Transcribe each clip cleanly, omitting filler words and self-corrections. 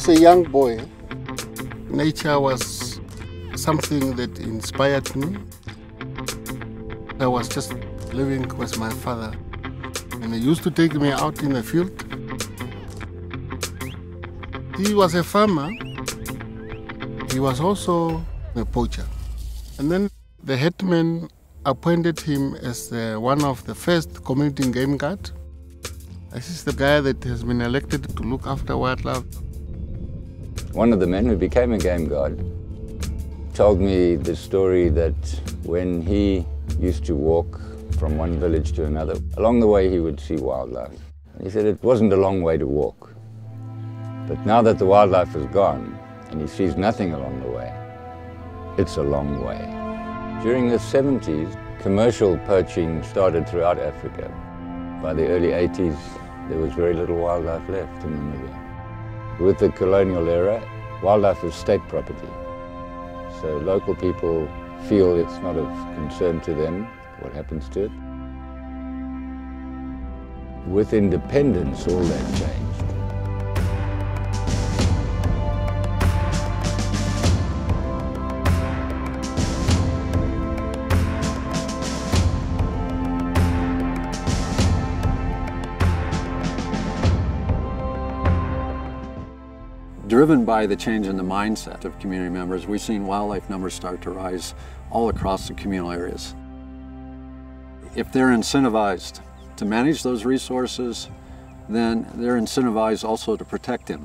As a young boy, nature was something that inspired me. I was just living with my father, and he used to take me out in the field. He was a farmer. He was also a poacher. And then the headman appointed him as one of the first community game guard. This is the guy that has been elected to look after wildlife. One of the men who became a game guard told me the story that when he used to walk from one village to another, along the way he would see wildlife. He said it wasn't a long way to walk. But now that the wildlife is gone and he sees nothing along the way, it's a long way. During the 70s, commercial poaching started throughout Africa. By the early 80s, there was very little wildlife left in Namibia. With the colonial era, wildlife is state property. So local people feel it's not of concern to them what happens to it. With independence, all that changed. Driven by the change in the mindset of community members, we've seen wildlife numbers start to rise all across the communal areas. If they're incentivized to manage those resources, then they're incentivized also to protect them.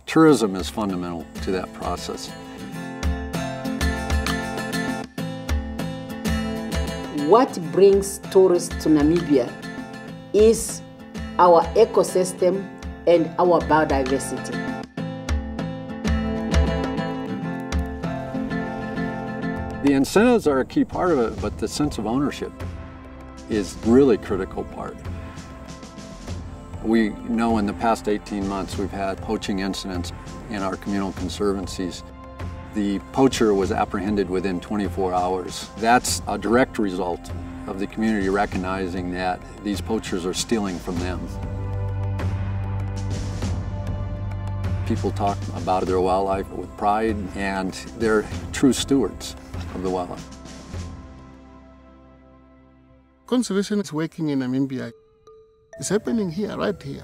Tourism is fundamental to that process. What brings tourists to Namibia is our ecosystem and our biodiversity. The incentives are a key part of it, but the sense of ownership is really a critical part. We know in the past 18 months we've had poaching incidents in our communal conservancies. The poacher was apprehended within 24 hours. That's a direct result of the community recognizing that these poachers are stealing from them. People talk about their wildlife with pride, and they're true stewards of the wildlife. Conservation is working in Namibia. It's happening here, right here.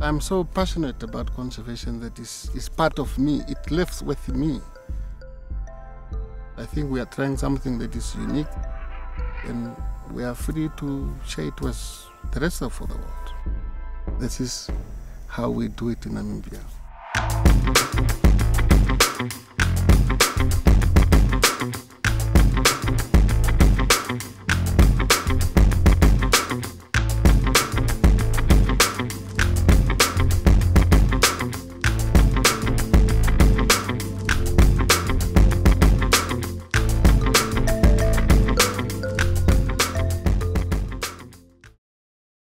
I'm so passionate about conservation that it's part of me. It lives with me. I think we are trying something that is unique, and we are free to share it with the rest of the world. This is how we do it in Namibia.